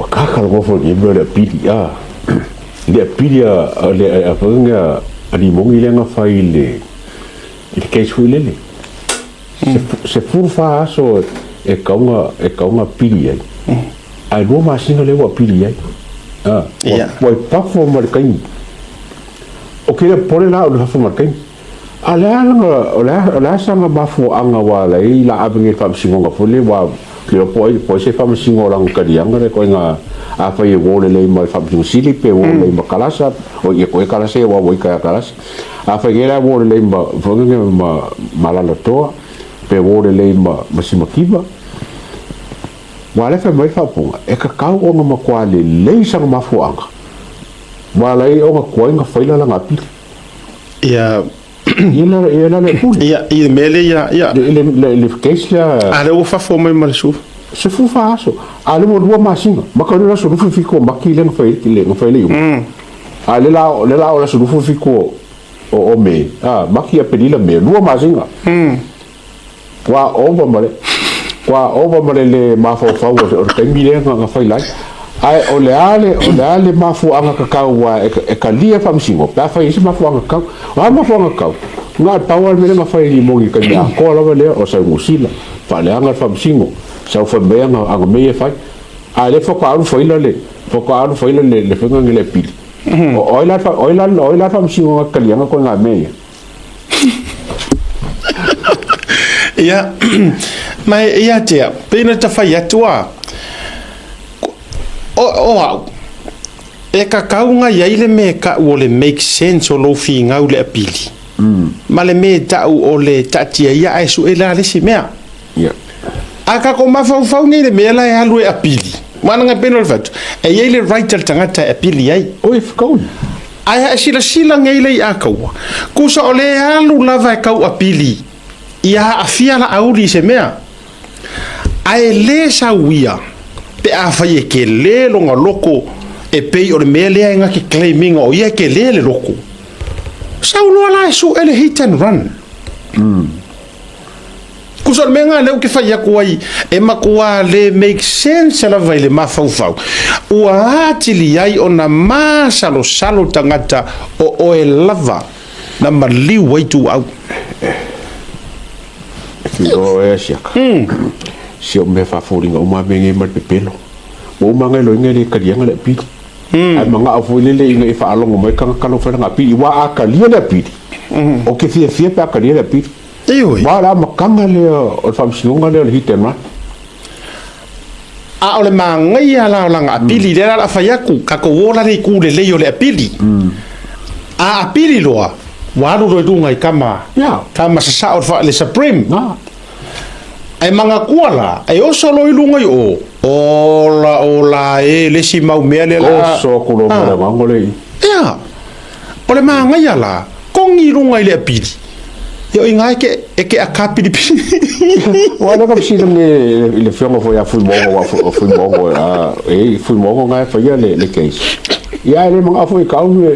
kakal ngofo ni le Apili le Apili le afunga ali mongi le ngafai le case fulele se furfa aso e kaunga Apili ai lo masino le Apili ai wa pafo markai o kile pole la o fa markai ala sanga bafu anga wala ila abinge Faamasino nga fole wa kilo poi se Faamasino lang kadianga re ko nga apa ye wole le mai Faamasino sili pe wole ma kalasa o ye ko kalasa wa wo ka kalasa apa gera wole le ma vonge ma malala toa pe wole le ma masimakiba wala fa mai fapunga e ka kau o ma kwale le sanga mafu anga wala e o nga ko nga faila la Apili ya Ia le puli. Ia mele ia. Le keisha. Ale o fa fo mai mal su. Se fu fa aso. Ale mo dua masinga. Maka le so fu fiko maki le ngfai le. Ale la o so fu fiko o me. Maki Apili le me dua masinga. Wa over male le mafo fa o tembi le ngfai lai. Ai o le ale mafu anga kakau wa e kalia Faamasino pa fa isi mafu anga kau wa mafu anga kau nga tawa me nga fa i mongi ka ya ko la le o sa musila fa le anga Faamasino sa fa me anga me fa ale fo ka alu foila le fenga ngile Apili o ila Faamasino ka kalia nga ko nga me ya mai ia te pena ta fa ya tua e ka kaunga iaile me ka ole make sense o lo finga o le Apili ma le me ta o le tatia ia ai su ela le si mea aka ko mafau ni le me la ya lu Apili mana nga penol fat e iaile right al tangata Apili ai o e fkau ai sila ngeile ia kaua kusa ole alu lava ka Apili ia afia la auri se mea ai le sa wia pe a fai ke le longa loko e pei o le mele nga ke claiming o ia ke le loko sau lo la su ele hit and run kusol menga le ke fai ko ai e makua le make sense la vai le mafau ua atili ai ona masalo salo tangata o e lava na mali wai tu au o e siaka si o me fa foringa o ma menge ma pepelo o manga lo ngere kalianga le Apili ai manga afu le inga fa alongo mai kanga kalo fa nga Apili wa akalia le Apili o ke fie pa akalia le Apili wala makanga le o Faamasino nga le hitema a ole manga ia la langa Apili le la fa yaku ka ko wola le ku le o le Apili a Apili loa waru ro dunga i kama kama sa o fa le supreme ai manga kuala ai o solo i lunga i ola e le si mau mea le la o so kulo mara mangole ia ole manga ia la kongi lunga i le Apili yo inga ke akapili wala ka si le fiongo fo ya fu mongo e fu mongo nga fa ya le case ia le manga fo i kaunu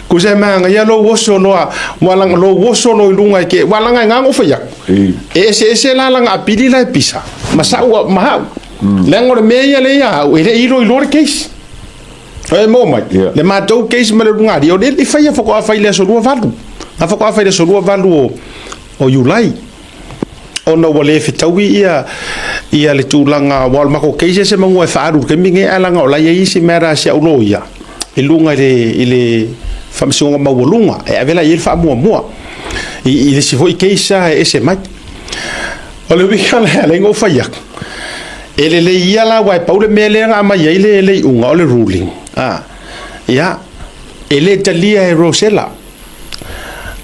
kuse manga ia lo woso loa walang lo woso lo lunga ke walanga ngango fa ya ese la langa Apili la pisa masa wa ma lengo me ia le ia o ile ilo ilo case e mo mai le matou case ma le lunga dio le fa ia fo ko fa ile so lo valu fa ko fa ile so lo valu o Julai ona wale fitawi ia le tulanga wal mako keise se mangu fa aru ke minge alanga ola ye isi mera sia ulo ia ilunga ile Faamasino ma wolunga e avela ye Faamuamua ile si foi keisa ese mai ole wikala le ngo fayak ele le ia la wa paule mele nga ma ye le unga ole ruling ya ele talia e Rosella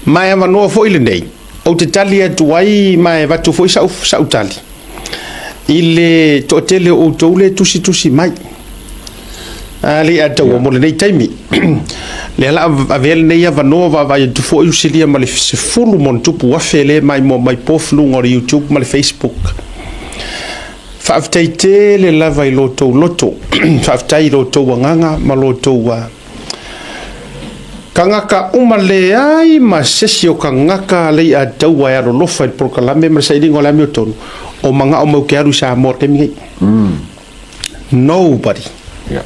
mai ma no foi le nei o te tali atu ai mai vatu foi sa utali ile totele o tole tusi mai ali ata o mo nei taimi le la avel nei avano va tu foi usilia ma le se fulu mon tupu wa fele mai poflu ngor YouTube ma le Facebook faaftaite le lava i loto faaftai loto nganga ma loto wa Kangaka uma le ai ma sesi o kangaka le a tau ai aro lofa i prokalame ma sa iringo le amio tonu o manga o mau ke aru sa mo te mingai. Nobody. Yeah.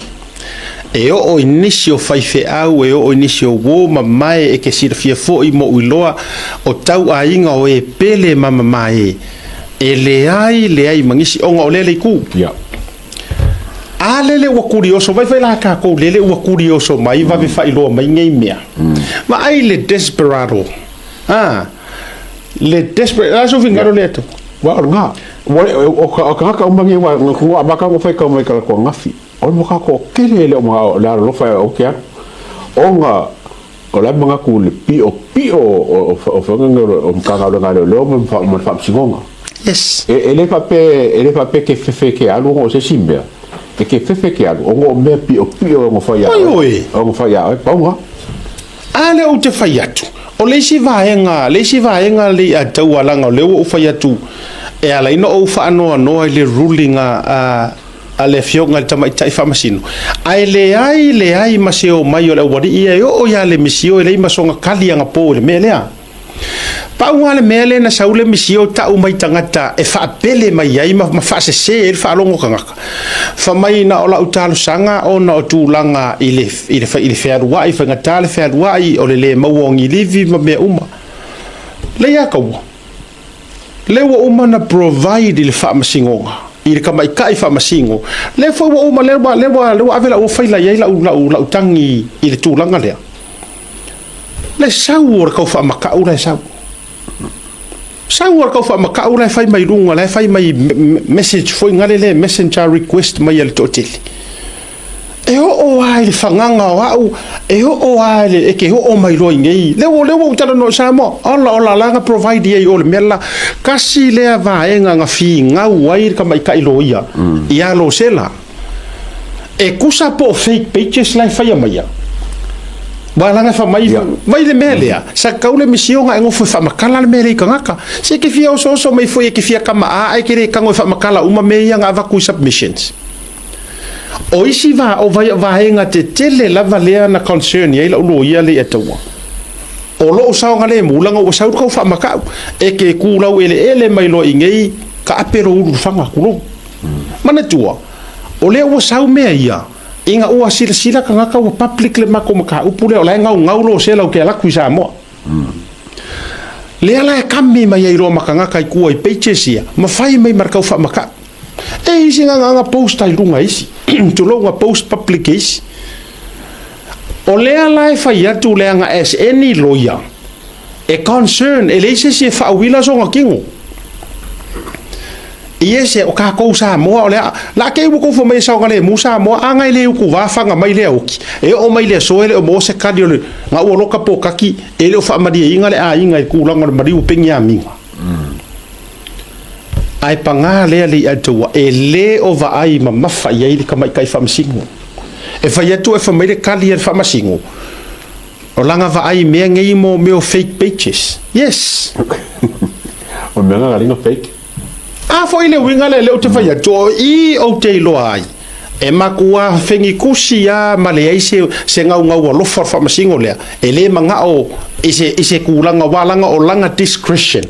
E o inisio faife au e o inisio wo ma mai e ke sira fia fo i mo uiloa o tau a inga o e pele ma mai e le ai mangisi onga o lele ku. Yeah. A lele ua kurioso vai la ka ko lele ua kurioso mai va ve fa ilo mai ngai mea. Ma ai le desperado. Le desperado so vingaro le to. Wa nga. O ka umangi wa ngua baka ngo fai ka mai ka ko ngafi. O mo ka ko kele le o la lo fa o kia. O nga o la manga ku le pio o fa ngaro o ka ngalo ngalo le o mo fa singonga. Yes. Ele fa pe ke fe ke alu o se simbea. E ke fefe ke alu, o ngo mea pio ngo whai au. O ngo whai au, paunga. Ale o te whai atu. O leisi vaenga le a tau alanga o leo o whai atu. E ala ino o whaanoa noa le ruling a le fionga le tamaitai Faamasino. Ai le ai maseo mai o le wari ia o ya Lemisio e le masonga kalianga po le mea lea. Paunga le mele na saule Lemisio tau mai tangata e whaapele mai ai ma whaasese e whaalongo kangaka. Whamai na o lau talo sanga o na o tūlanga i le whearua i whangata le whearua i o le mauongi livi ma mea uma. Le ia kaua. Le wa uma na provide i le Faamasingonga. I le kamaikai Faamasingo. Le wa uma le wa avela o whaila iai lau tangi i le tūlanga lea. Le sau o kau whaamakau le sau. Sau o kau whaamakau le whai mai runga, le whai mai message foi ngare le messenger request mai ale tōteli. E o ai le whanganga o au, e o ai le e ke o mai roi ngei. Lewo utara no sa mo, ola langa provide iei o le mela, kasi lea vaenga nga whi ngau ai ka mai kai loia. Ia lo sela. E kusa po fake pages lai whai amaia. Balanga fa mai le melea sa kaule Lemisio nga ngo fa makala le mele kangaka se ke fia so mai foi ke fia kama ai ke re kango fa makala uma me yang ava ku submissions o isi va o va henga te tele la valea na concern ye la lo ia le etawa o lo Saogalemu langa o sau ko fa makau e ke ku lau ele mai lo ingei ka apero uru fanga kulo mana tua o le o sau me ia inga ua sila kangaka ua public le mako maka upule o lai ngau lo sela o ke ala kuisa mo. Lea Laa e kami mai ai roa makangaka i kua i peichesia, ma whai mai markau wha maka. E isi nga post ai runga isi, tulo nga post public isi. O Lea Laa e whai atu lea nga as any lawyer, e concern, e leise si e whaawila so nga kingo. Ie se o ka kou sa moa o lea la ke uko fo mai Saogalemu sa moa anga ile uku wa fanga mai le oki e o mai le so ele o mo se kadi ole nga o loka po kaki ele o fa mari inga le a inga i ku langa mari u pengi ami ai panga le atu e le o va ai ma mafa ye le kamai kai Faamasino e fa yetu e fa mai le kali e Faamasino o langa va ai me ngai mo fake pages yes o me nga ringa fake. A foi le winga le o te fai to I o te lo ai e makua fengi kusi ya male se ngau lo Faamasino le e le manga o ise kulanga walanga o langa discretion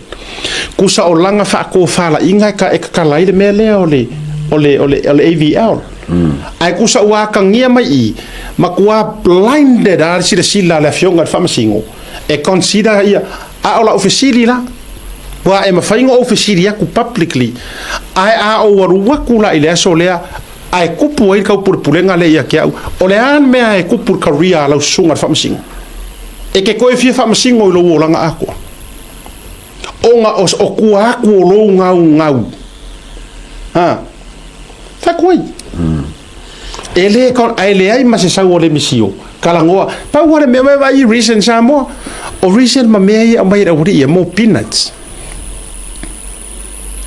kusa o langa fa ko fala inga ka e ka lai le mele ole AVL ai kusa wa kangia mai makua blinded ar sila le fionga Faamasino e consider ia a ola officially la wa e mawhainga ofisiri aku publicly ai a o warua kula ile aso lea ai kupu ai kau purpulenga le ia kia o le an mea e kupu karia lau sunga Faamasino e ke koe fia Faamasino I lo wolanga ako o nga o kua aku o lo ngau ta koe e le kon ai le ai mase sau o Lemisio kalangoa pa wale mea vai reason sa mo o reason ma mea ia mai rawuri ia mo peanuts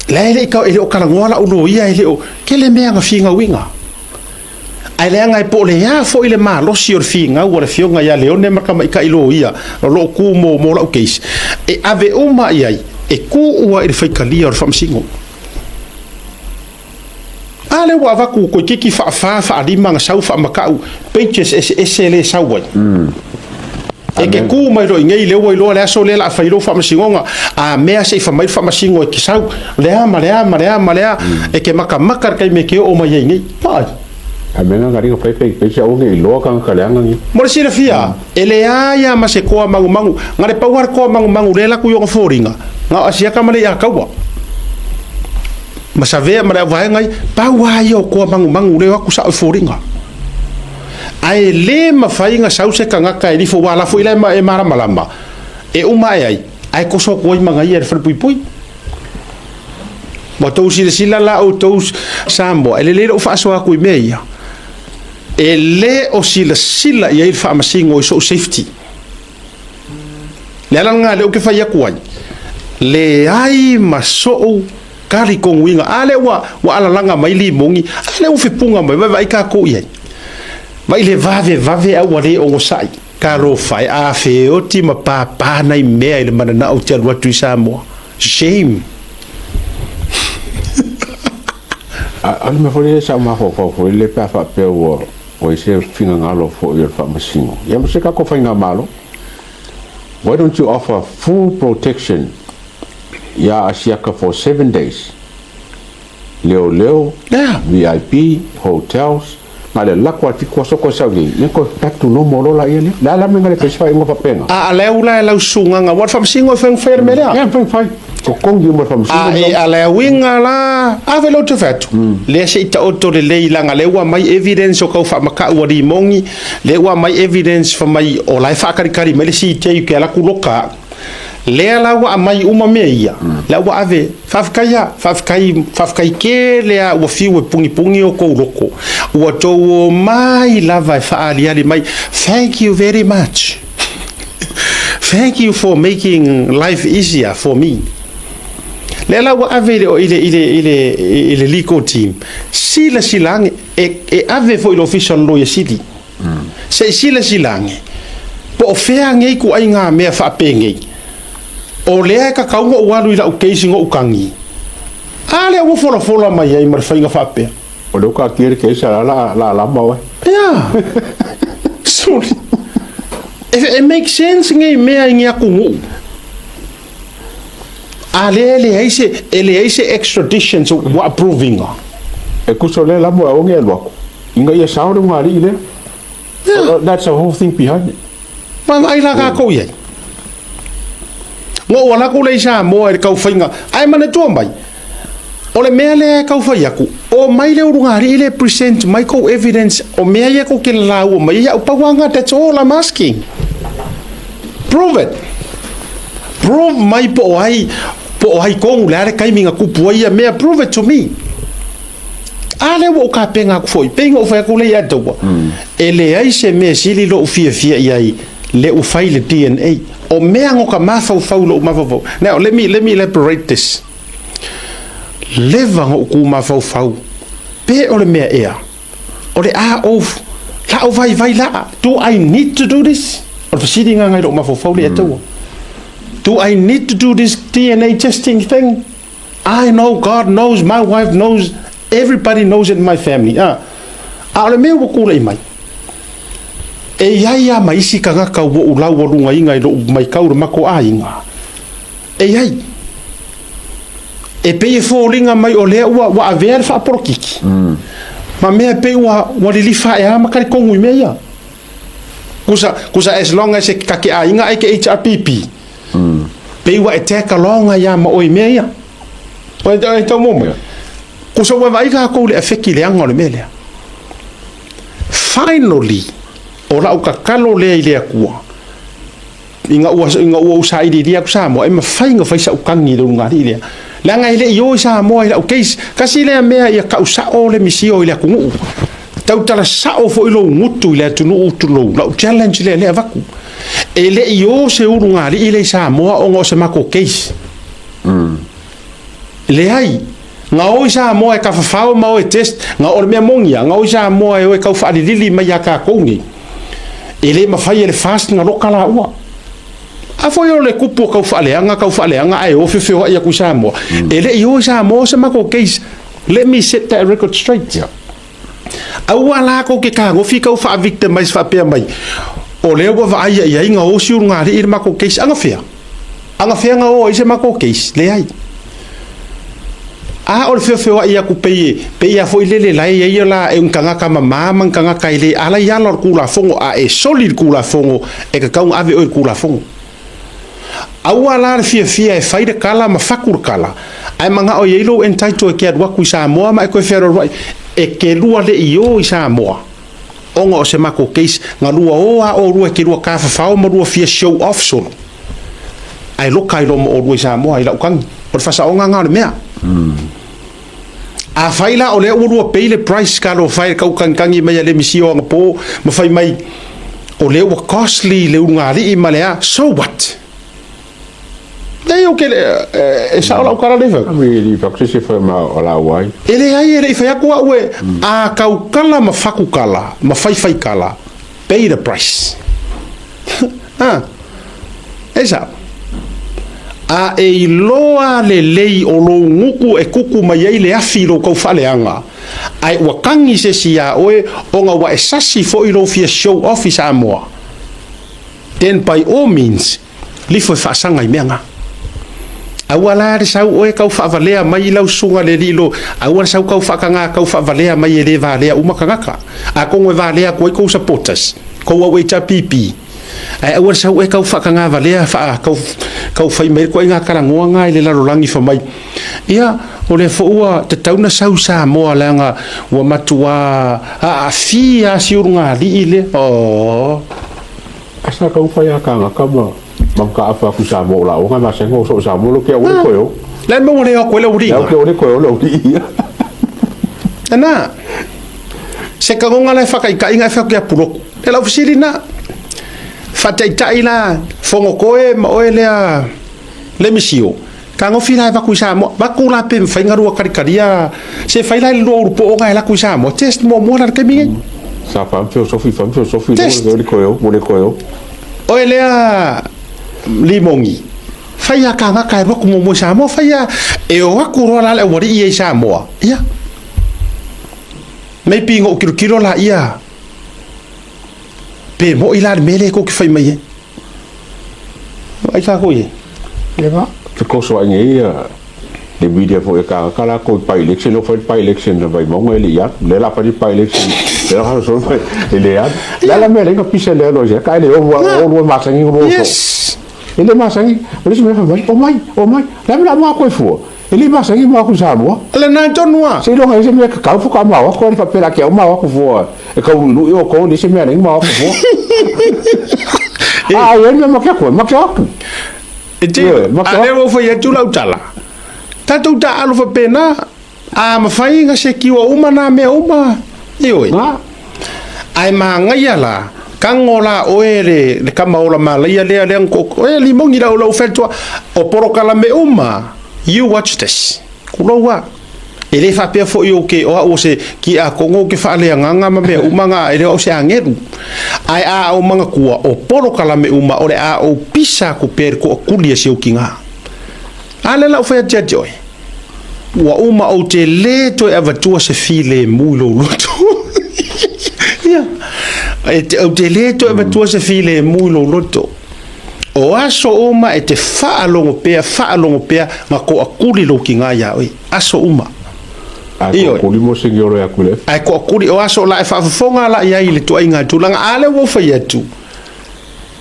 Lele ka ele o kalangoa la ulo ia ele o kele mea nga finga winga. Ai le anga po le ya fo ile ma lo si or finga o le fionga ya leone marka mai ka ilo ia lo ku mo la case. E ave uma ia e ku ua ile faikalia or Faamasino. Ale wa va ku ko kiki fa lima nga sau fa makau pages ese le sau wai. e ke ku mai ro ngai le wai lo le so le la fa ilo Faamasino a mea se fa mai Faamasino e ki sau lea e ke maka kai me ke o mai ngai pa a menga ngari ko pe sa o ngai lo kan ka leanga ni mo se fia ele aya ma se ko mangu ngare power ko mangu le la ku yo foringa nga asia ka male ya kawa masave mara vai ngai pa wa yo ko mangu le ku sa foringa ai le ma fai nga sau se kanga kai ni fo wala fo ile ma e mara malamba e uma ai ko so ko manga ia fer pui ma to sila la o to sambo ele le o fa so ku meia ele o sila ia il Faamasino so safety le langa le o ke fai ku ai le ai ma so kali ko winga ale wa ala langa mai li mongi ale o fe punga mai vai ka ko ia vai le vave a wale o ngosai karo fai a fe o ti ma pa nai mea ile mana o te alua tui Samoa shame ale me fole sa ma fo le pa fa pe o se finga ngalo fo il Faamasino ya mo se ka ko fai nga malo why don't you offer full protection ya asiaka for 7 days leo yeah. VIP hotels ale la kwa ti kwa soko sa ngi ko tatu no molo la ele la me ngale pesa ngo pa penga a le ula la sunga nga wat Faamasino feng ferme la ya fai ko kongi mo Faamasino a le winga la a velo te fatu le se ta auto le leila nga le wa mai evidence o ka fa maka wa di mongi le wa mai evidence fa mai o la fa kari mai le si te ke la kuloka Lea Laa wa mai uma meia la wa ave fafkai ke lea wa fiwe pungi o ko loko wa to mai lava fa ali mai thank you very much thank you for making life easier for me Lea Laa wa ave o ile legal team silange e ave fo il official lawyer city se silange po fea ngai ku ai nga me fa pengei o lea ka kaunga ualu ila ukeisi ngo ukangi ale u fola mai ai mar fainga fape o lo ka tire ke sa la mawe yeah sorry if it makes sense ngai mea ngia kungu ale eise extradition so wa approving e ku so le la mo o nge lo inga ia saure ngari ile that's the whole thing behind it ma ai la ka ko ye ngo wala ko le Samoa e kau fainga ai mana to mai o le mea le kau fai aku o mai le urungari ile present mai ko evidence o mea ia ko ke la o mai ia upawanga that's all I'm asking prove it prove mai po ai ko ngula kai minga ku puai mea prove it to me ale wo ka penga ko foi penga o fa ko le ia to ele ai se me sili lo fia ia le u fai le DNA o mea ngo ka mafau lo mafau now let me elaborate this leva ngo ku mafau pe o le mea ea o le a of la o vai la do I need to do this o sitting nga lo mafau le ato do I need to do this DNA testing thing I know God knows my wife knows everybody knows it in my family a le mea wo ku le mai e ia mai si kanga ka wo ula wo lunga inga lo mai ka ur mako ainga e ai e pe folinga mai o le wa aver fa porkiki ma me pe wa li fa ya ma ka ko ngui me ya kusa as long as ka ke ainga ai ke HRPP pe wa attack longa ya ma oi me ya o to mo me kusa wa vai ka ko le afeki le anga le me le finally ora o ka kalo le ile akua inga ua usai dia ku Samoa e ma fainga faisa ukangi lo ngari ile la ngai le yo Samoa ile o case kasi le mea ia ka usa o Lemisio ile ku tau tala sa o fo ilo ngutu ile tunu utulo la challenge le avaku e le yo se uru ngari ile Samoa o ngo se mako case le ai nga o Samoa ka fa ma o test nga o me mongia nga o Samoa e ka fa lili mai ka kongi ele ma fai ele fast nga lokala ua a foi o le kupu ka fa anga ai o fe ia ku Samoa ele yo Samoa se mako case let me set that record straight a wala ko ke ka go fika fa victimize fa pe mai o leo wa vai ia inga o siu ngari ir mako case anga fea nga o ise mako case le ai a o fe wa ia ku pe ia foi lele lai ia la e un kanga kama mama kanga kai le ala ia lor kula fongo a e solid kula fongo e ka kau ave o kula fongo aua la fia e fai de kala ma fakur kala ai manga o yelo entaito e ke adwa ku Samoa ma e ko fero e ke lua le io i Samoa onga o se mako case nga lua o rua ke lua ka fa ma lua fia show off so ai lo kai lo mo o rua Samoa i la ukang o fa sa onga nga le mea a faila o le urua peile price ka lo fai ka ukankangi mai Lemisio nga po ma fai mai o le wa costly le ungari i malea so what le o ke e sa ola ukara le fa mi li fa se fa ma ola wai ele ai ele fa ku we a ka ukala ma faku kala ma fai kala pay the price esa a e loa le lei o lo nguku e kuku mai ai le afi lo kau faleanga ai wakangi se sia oe o nga wa esasi fo i lo fia show office Samoa then by all means li fo fa sanga i menga awala de sau oe kau fa valea mai lau sunga le lilo awala sau kau fa kanga kau fa valea mai le valea uma kangaka a ko ngue valea ko ko supporters ko wa we cha pipi ai awala sau e kau fa kanga valea fa kau fai mai ko inga karangoa ngai le laro langi fa mai ia o le fo ua te tauna sau Samoa langa wa matua a fia siurunga li ile o asa kau fai kanga kama mangka afa ku Samoa la o nga masengo so Samoa lo ke o ko yo le mo le ko le uri ke o ko lo uri ana se ka ngonga le fa ka inga fa ke pulo le la oficina fatai taila fongo koe ma oe lea Lemisio ka ngofi lai vaku Samoa vaku la pe fainga rua karikaria se fai lai lo urupo o ngai la ku Samoa test mo la ke mi sa fam filosofi le ko yo oe lea limongi fai ka nga kai vaku mo Samoa fai e o vaku ro la le wori i Samoa ia mai pingo kilo la ia pe mo ila mele ko ki fai mai ai fa ko ye leva te ko so ngi le video fo ka kala ko pa election fo pa election na vai mo ngi ya le la pa di pa election le la so fai le ya la mele ko pisa le lo je ka le o ma sangi ro so ele ma sangi le me fa mai o mai la ma ko fo ele ma sangi ma ku Samoa le na tonua se lo ngai se me ka fu ka ma ko fa pela ke o ma ku fo e ka lu yo ko ni se me ngi ma ku fo ah ele me ma ko e te ale wo fo ye tu la utala tatu ta alu fa pena a ma fai nga se kiwa uma na me uma oi ai ma ngaiala kangola oele le kamaola malaia le ko e limongi la o felto o porokala me uma you watch this kulowa ele fa pe fo yo ke o se ki a kongo ke fa le nganga ma me umanga ele o se angeru ai a o manga kua o porokala me uma o le a o pisa ku per ko kulia se o kinga ale la fa ja joy wa uma o te le to eva tua se file mulo loto ia o te le to eva tua se file mulo loto o aso uma e te whaalongo pea nga ko akuri lo ki ngā ia oi aso uma ai ko akuri mo singi oro ya kule ai ko akuri o aso la e whaafonga la ia i le tua inga tūlanga ale wo whai atu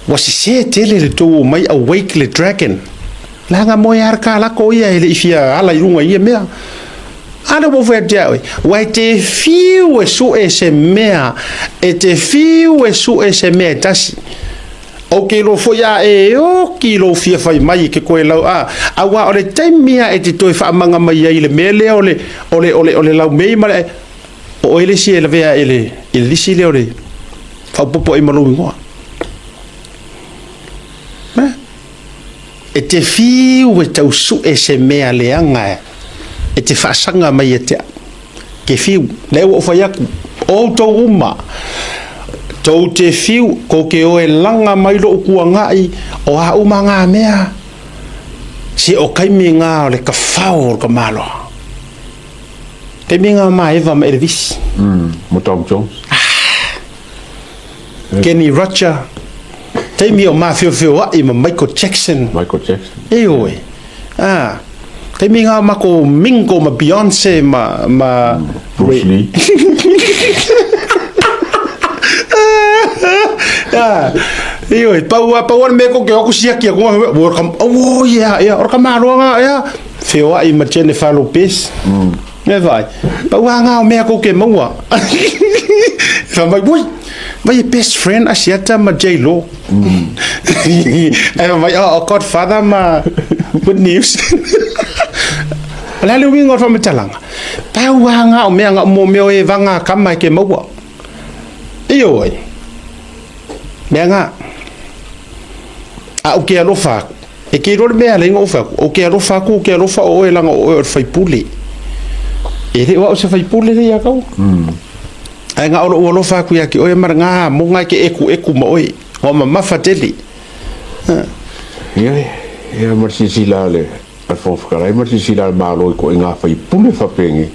wasi se tele le tō mai awake le dragon la nga moe harka la ko ia ele ifia ala irunga ia mea ale wo whai atu oi wai te fiu e su e se mea e te fiu e su e se mea tasi o ke lo fo ya e o ki lo fia fai mai ke koe lau awa o le taimia e te toi whaamanga mai ai le mele o le lau mei male o ele si ele vea ele lisi le o le whaupopo e malu ingoa e te fiu e tau su e se mea leanga e te whaasanga mai e te ke fiu leo o whai aku o tau uma tau te fiu ko ke o e langa mai lo kua ngai o ha uma ngā mea si o kaimi ngā o le ka whao o ka malo kaimi ngā mai eva ma Elvis mo Tom Jones Kenny Roger Te mi o ma feo ai ma Michael Jackson. E oi. Te mi ngā mako Mingo ma Beyonce ma Bruce Lee. Oi, pau me ko ke oku sia kia ko oh yeah, or ka maroanga ya. Feo ai ma Jennifer Lopez. Me vai. Pau nga me ko ke maua. Fa mai boy. My best friend Asiata ma J-Lo. My godfather ma good news. Lalu wingo from Talang. Pau nga me nga mo me e vanga kama ke maua. Iyo ai. Me nga. O ke alofa. E ke ro me ale ngofa. O ke alofa ku ke alofa o e langa o fai puli. E re o se fai puli ya kau. Ai nga o lo fa ku ya ki o e mar nga mo nga ke eku mo oi o ma mafateli ya marsi silale al fo fkara marsi silale ma lo ko nga fa pule fa pengi